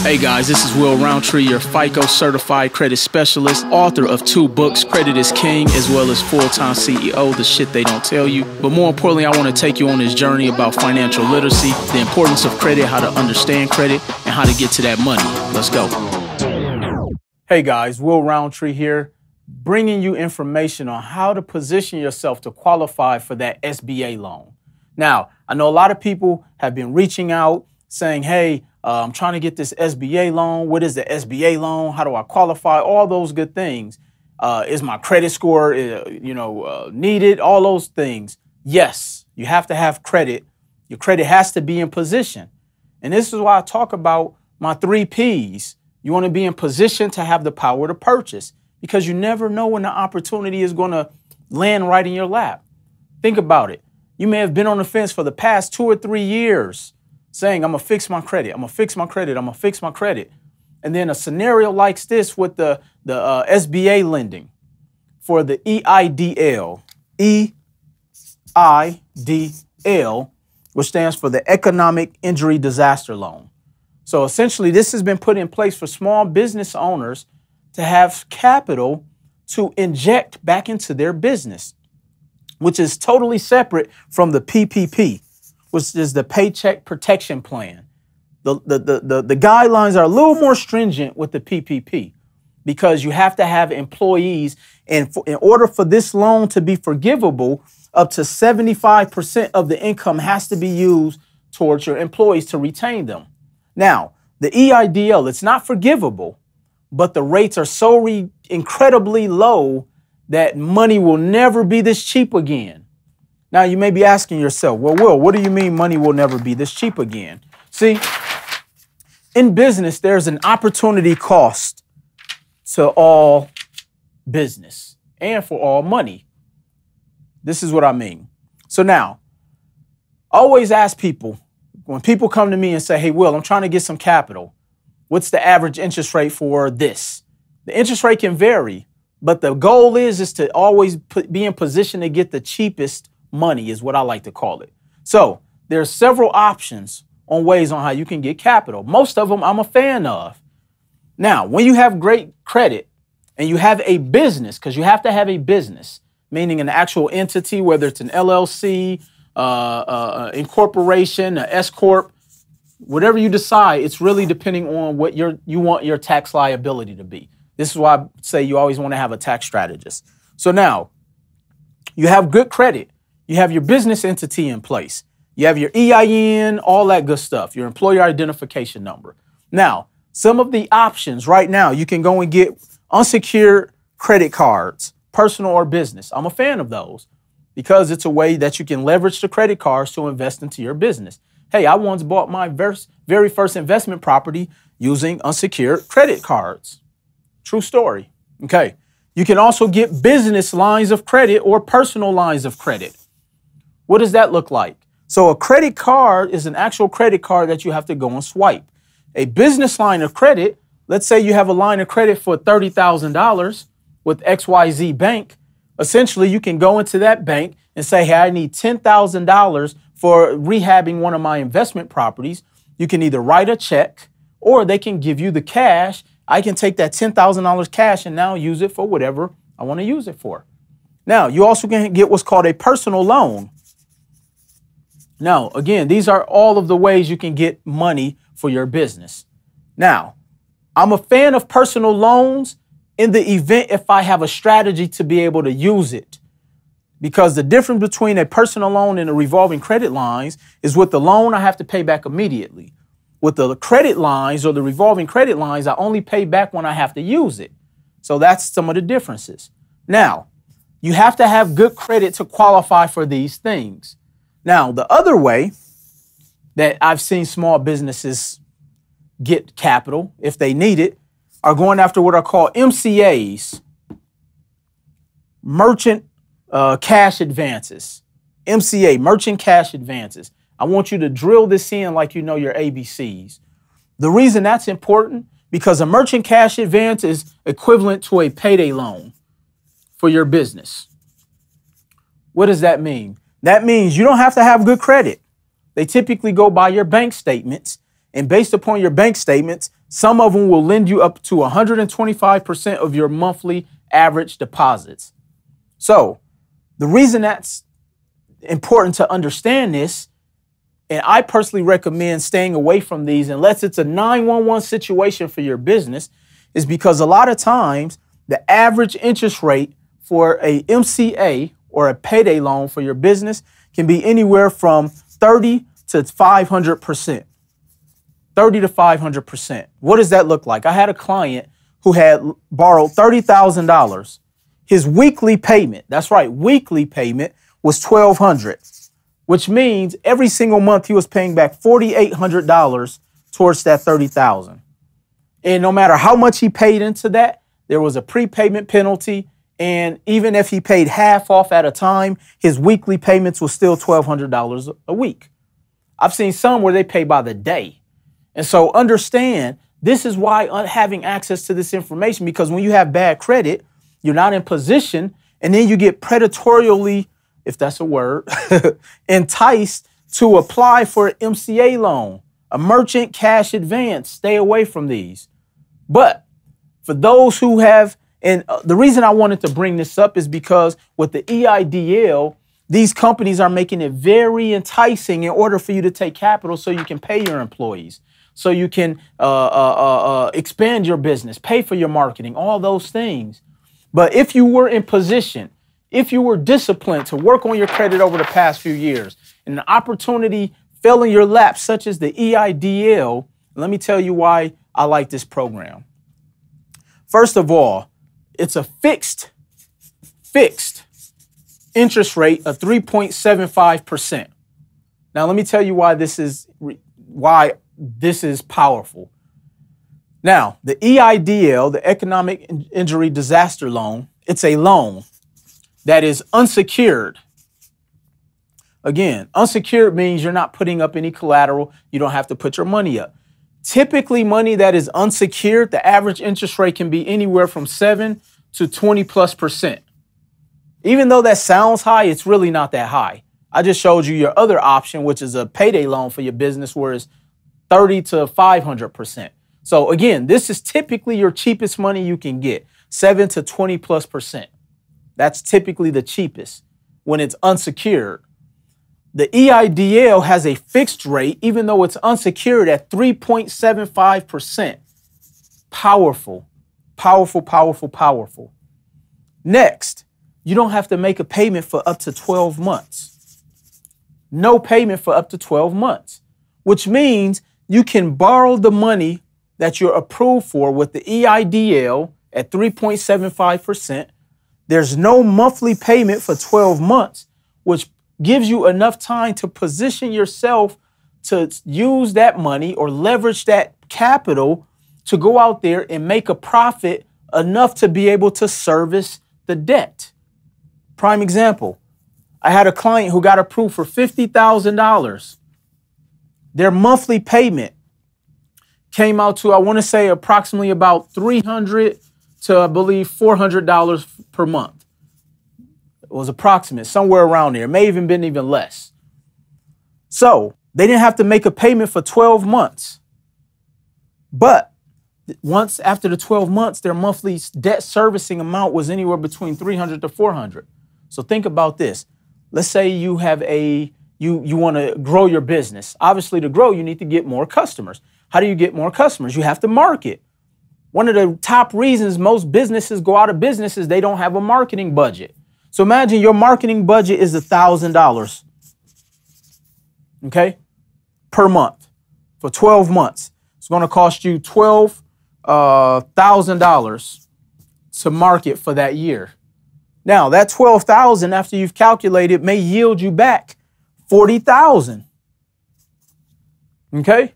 Hey guys, this is Roundtree, your FICO certified credit specialist, author of 2 books, Credit is King, as well as Full-Time CEO, The Shit They Don't Tell You. But more importantly, I want to take you on this journey about financial literacy, the importance of credit, how to understand credit, and how to get to that money. Let's go. Hey guys, Roundtree here, bringing you information on how to position yourself to qualify for that SBA loan. Now, I know a lot of people have been reaching out saying, hey, I'm trying to get this SBA loan. What is the SBA loan? How do I qualify? All those good things. Is my credit score, needed? All those things. Yes, you have to have credit. Your credit has to be in position. And this is why I talk about my 3 Ps. You want to be in position to have the power to purchase, because you never know when the opportunity is going to land right in your lap. Think about it. You may have been on the fence for the past 2 or 3 years saying, I'm going to fix my credit, I'm going to fix my credit, I'm going to fix my credit. And then a scenario like this with the SBA lending for the EIDL, EIDL, which stands for the Economic Injury Disaster Loan. So essentially, this has been put in place for small business owners to have capital to inject back into their business, which is totally separate from the PPP, which is the Paycheck Protection Plan. The guidelines are a little more stringent with the PPP because you have to have employees. And in order for this loan to be forgivable, up to 75% of the income has to be used towards your employees to retain them. Now, the EIDL, it's not forgivable, but the rates are so incredibly low that money will never be this cheap again. Now, you may be asking yourself, well, Will, what do you mean money will never be this cheap again? See, in business, there's an opportunity cost to all business and for all money. This is what I mean. So now, I always ask people, when people come to me and say, hey, Will, I'm trying to get some capital, what's the average interest rate for this? The interest rate can vary, but the goal is to always be in position to get the cheapest money, is what I like to call it. So there's several options on ways on how you can get capital. Most of them I'm a fan of. Now, when you have great credit and you have a business, because you have to have a business, meaning an actual entity, whether it's an LLC, incorporation, an S Corp, whatever you decide, it's really depending on what you want your tax liability to be. This is why I say you always want to have a tax strategist. So now you have good credit. You have your business entity in place. You have your EIN, all that good stuff, your employer identification number. Now, some of the options right now, you can go and get unsecured credit cards, personal or business. I'm a fan of those because it's a way that you can leverage the credit cards to invest into your business. Hey, I once bought my very first investment property using unsecured credit cards. True story. Okay. You can also get business lines of credit or personal lines of credit. What does that look like? So a credit card is an actual credit card that you have to go and swipe. A business line of credit, let's say you have a line of credit for $30,000 with XYZ Bank. Essentially, you can go into that bank and say, hey, I need $10,000 for rehabbing one of my investment properties. You can either write a check or they can give you the cash. I can take that $10,000 cash and now use it for whatever I want to use it for. Now, you also can get what's called a personal loan. Now, again, these are all of the ways you can get money for your business. Now, I'm a fan of personal loans in the event if I have a strategy to be able to use it. Because the difference between a personal loan and a revolving credit lines is with the loan, I have to pay back immediately. With the credit lines or the revolving credit lines, I only pay back when I have to use it. So that's some of the differences. Now, you have to have good credit to qualify for these things. Now, the other way that I've seen small businesses get capital, if they need it, are going after what are called MCAs, merchant cash advances. MCA, merchant cash advances. I want you to drill this in like you know your ABCs. The reason that's important, because a merchant cash advance is equivalent to a payday loan for your business. What does that mean? That means you don't have to have good credit. They typically go by your bank statements, and based upon your bank statements, Some of them will lend you up to 125% of your monthly average deposits. So the reason that's important to understand this, and I personally recommend staying away from these unless it's a 911 situation for your business, is because a lot of times the average interest rate for a MCA or a payday loan for your business can be anywhere from 30 to 500%. 30 to 500%. What does that look like? I had a client who had borrowed $30,000. His weekly payment, that's right, weekly payment was $1,200, which means every single month he was paying back $4,800 towards that $30,000. And no matter how much he paid into that, there was a prepayment penalty. And even if he paid half off at a time, his weekly payments were still $1,200 a week. I've seen some where they pay by the day. And so understand, this is why having access to this information, because when you have bad credit, you're not in position, and then you get predatorially, if that's a word, enticed to apply for an MCA loan, a merchant cash advance. Stay away from these. But for those who have, and the reason I wanted to bring this up is because with the EIDL, these companies are making it very enticing in order for you to take capital so you can pay your employees, so you can expand your business, pay for your marketing, all those things. But if you were in position, if you were disciplined to work on your credit over the past few years, and an opportunity fell in your lap, such as the EIDL, let me tell you why I like this program. First of all, it's a fixed interest rate of 3.75%. Now, let me tell you why this is powerful. Now, the EIDL, the Economic Injury Disaster Loan, it's a loan that is unsecured. Again, unsecured means you're not putting up any collateral. You don't have to put your money up. Typically, money that is unsecured, the average interest rate can be anywhere from 7 to 20+%. Even though that sounds high, it's really not that high. I just showed you your other option, which is a payday loan for your business, where it's 30 to 500%. So again, this is typically your cheapest money you can get, 7 to 20+%. That's typically the cheapest when it's unsecured. The EIDL has a fixed rate, even though it's unsecured, at 3.75%. Powerful, powerful, powerful, powerful. Next, you don't have to make a payment for up to 12 months. No payment for up to 12 months, which means you can borrow the money that you're approved for with the EIDL at 3.75%. There's no monthly payment for 12 months, which gives you enough time to position yourself to use that money or leverage that capital to go out there and make a profit enough to be able to service the debt. Prime example, I had a client who got approved for $50,000. Their monthly payment came out to, I want to say, approximately about $300 to, I believe, $400 per month. It was approximate, somewhere around there. It may even been even less. So they didn't have to make a payment for 12 months. But once after the 12 months, their monthly debt servicing amount was anywhere between $300 to $400. So think about this. Let's say you have you want to grow your business. Obviously, to grow, you need to get more customers. How do you get more customers? You have to market. One of the top reasons most businesses go out of business is they don't have a marketing budget. So imagine your marketing budget is $1,000, okay, per month for 12 months. It's going to cost you $12,000 to market for that year. Now, that $12,000, after you've calculated, may yield you back $40,000. Okay?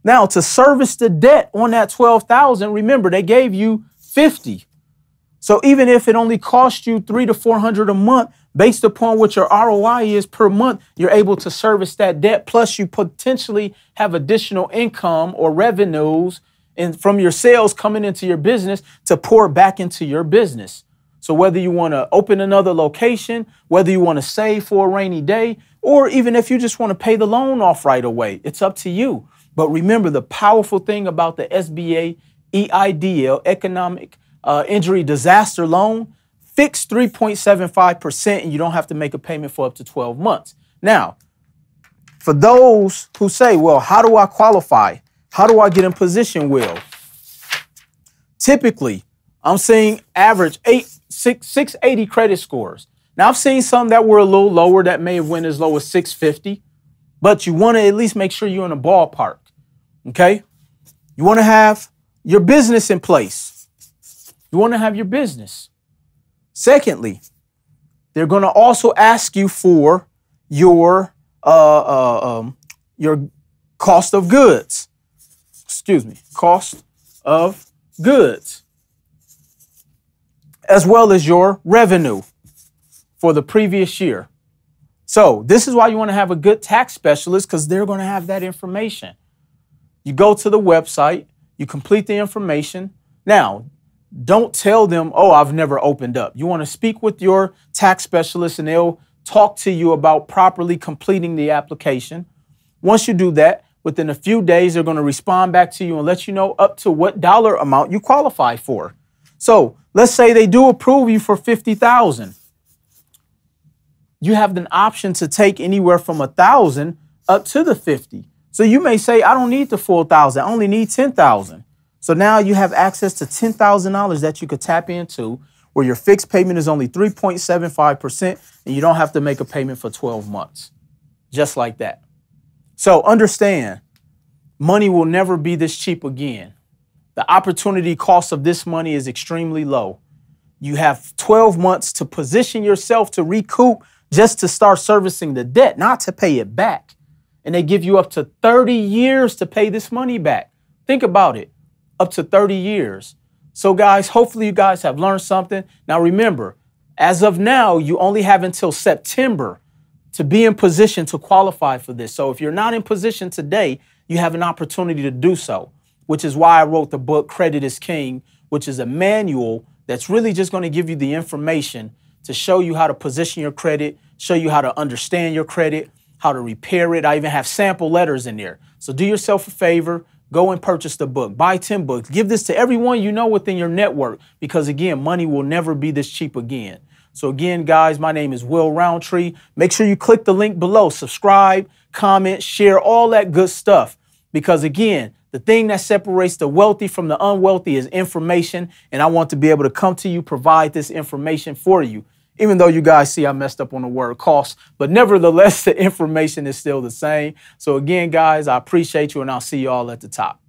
Now, to service the debt on that $12,000, remember, they gave you $50,000. So even if it only cost you $300 to $400 a month, based upon what your ROI is per month, you're able to service that debt. Plus, you potentially have additional income or revenues from your sales coming into your business to pour back into your business. So whether you want to open another location, whether you want to save for a rainy day, or even if you just want to pay the loan off right away, it's up to you. But remember, the powerful thing about the SBA EIDL, Economic Injury Disaster Loan, fixed 3.75%, and you don't have to make a payment for up to 12 months. Now, for those who say, well, how do I qualify? How do I get in position, Will? Typically, I'm seeing average 680 credit scores. Now, I've seen some that were a little lower that may have went as low as 650, but you want to at least make sure you're in a ballpark, okay? You want to have your business in place. You want to have your business. Secondly, they're going to also ask you for your cost of goods. Excuse me, cost of goods, as well as your revenue for the previous year. So this is why you want to have a good tax specialist, because they're going to have that information. You go to the website, you complete the information. Now, don't tell them, oh, I've never opened up. You want to speak with your tax specialist and they'll talk to you about properly completing the application. Once you do that, within a few days, they're going to respond back to you and let you know up to what dollar amount you qualify for. So let's say they do approve you for $50,000. You have an option to take anywhere from $1,000 up to the $50,000. So you may say, I don't need the full $1,000. I only need $10,000. So now you have access to $10,000 that you could tap into, where your fixed payment is only 3.75% and you don't have to make a payment for 12 months. Just like that. So understand, money will never be this cheap again. The opportunity cost of this money is extremely low. You have 12 months to position yourself to recoup, just to start servicing the debt, not to pay it back. And they give you up to 30 years to pay this money back. Think about it, up to 30 years. So guys, hopefully you guys have learned something. Now remember, as of now, you only have until September to be in position to qualify for this. So if you're not in position today, you have an opportunity to do so, which is why I wrote the book, Credit is King, which is a manual that's really just going to give you the information to show you how to position your credit, show you how to understand your credit, how to repair it. I even have sample letters in there. So do yourself a favor, go and purchase the book, buy 10 books, give this to everyone you know within your network, because again, money will never be this cheap again. So again, guys, my name is Will Roundtree. Make sure you click the link below, subscribe, comment, share, all that good stuff. Because again, the thing that separates the wealthy from the unwealthy is information. And I want to be able to come to you, provide this information for you. Even though you guys see I messed up on the word cost, but nevertheless, the information is still the same. So again, guys, I appreciate you and I'll see you all at the top.